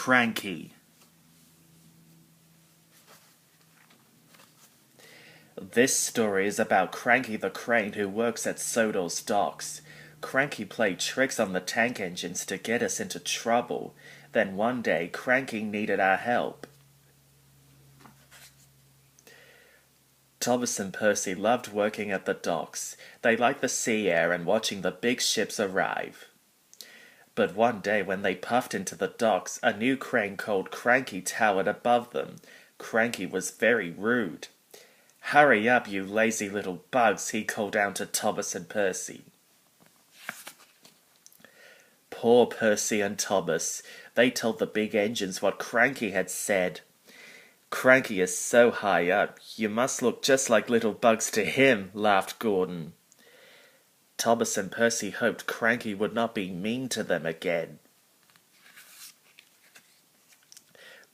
Cranky. This story is about Cranky the crane who works at Sodor's docks. Cranky played tricks on the tank engines to get us into trouble. Then one day, Cranky needed our help. Thomas and Percy loved working at the docks. They liked the sea air and watching the big ships arrive. But one day when they puffed into the docks, a new crane called Cranky towered above them. Cranky was very rude. "Hurry up, you lazy little bugs," he called down to Thomas and Percy. Poor Percy and Thomas. They told the big engines what Cranky had said. "Cranky is so high up, you must look just like little bugs to him," laughed Gordon. Thomas and Percy hoped Cranky would not be mean to them again.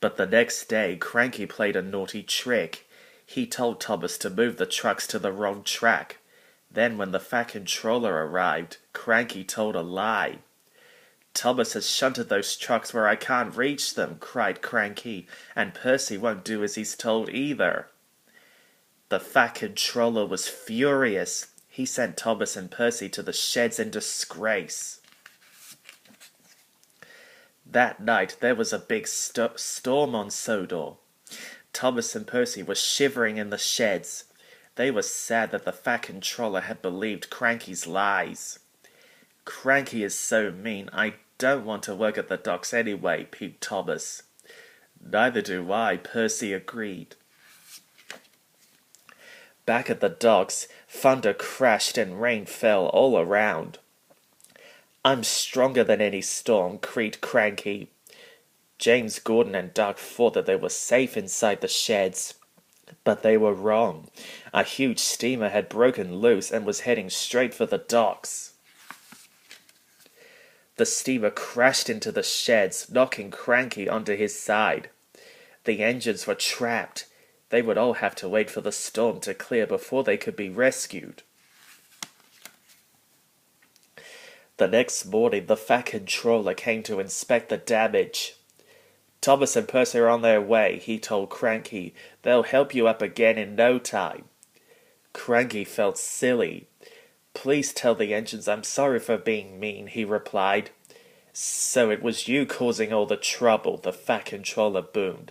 But the next day, Cranky played a naughty trick. He told Thomas to move the trucks to the wrong track. Then when the Fat Controller arrived, Cranky told a lie. "Thomas has shunted those trucks where I can't reach them," cried Cranky, "and Percy won't do as he's told either." The Fat Controller was furious. He sent Thomas and Percy to the sheds in disgrace. That night there was a big storm on Sodor. Thomas and Percy were shivering in the sheds. They were sad that the Fat Controller had believed Cranky's lies. "Cranky is so mean, I don't want to work at the docks anyway," peeped Thomas. "Neither do I," Percy agreed. Back at the docks, thunder crashed and rain fell all around. "I'm stronger than any storm," creaked Cranky. James, Gordon, and Doug thought that they were safe inside the sheds. But they were wrong. A huge steamer had broken loose and was heading straight for the docks. The steamer crashed into the sheds, knocking Cranky onto his side. The engines were trapped. They would all have to wait for the storm to clear before they could be rescued. The next morning, the Fat Controller came to inspect the damage. "Thomas and Percy are on their way," he told Cranky. "They'll help you up again in no time." Cranky felt silly. "Please tell the engines I'm sorry for being mean," he replied. "So it was you causing all the trouble," the Fat Controller boomed.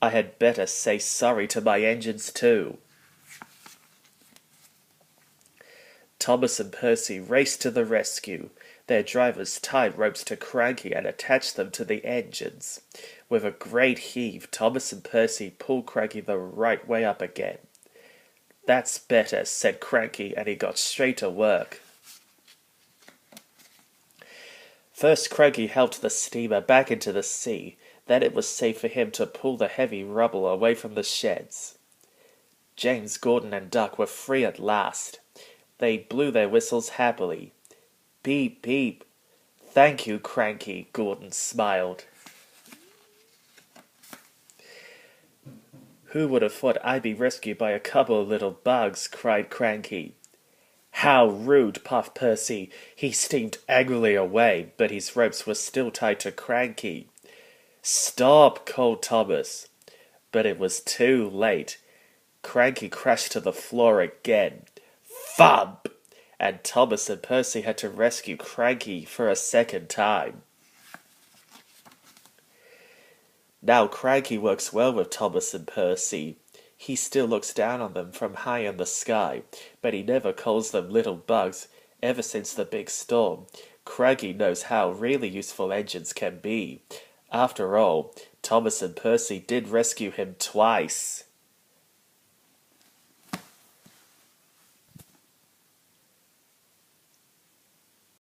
"I had better say sorry to my engines too." Thomas and Percy raced to the rescue. Their drivers tied ropes to Cranky and attached them to the engines. With a great heave, Thomas and Percy pulled Cranky the right way up again. "That's better," said Cranky, and he got straight to work. First, Cranky helped the steamer back into the sea. Then it was safe for him to pull the heavy rubble away from the sheds. James, Gordon, and Duck were free at last. They blew their whistles happily. "Beep, beep." "Thank you, Cranky," Gordon smiled. "Who would have thought I'd be rescued by a couple of little bugs?" cried Cranky. "How rude," puffed Percy. He steamed angrily away, but his ropes were still tied to Cranky. "Stop," called Thomas. But it was too late. Cranky crashed to the floor again. Thump! And Thomas and Percy had to rescue Cranky for a second time. Now Cranky works well with Thomas and Percy. He still looks down on them from high in the sky, but he never calls them little bugs ever since the big storm. Cranky knows how really useful engines can be. After all, Thomas and Percy did rescue him twice.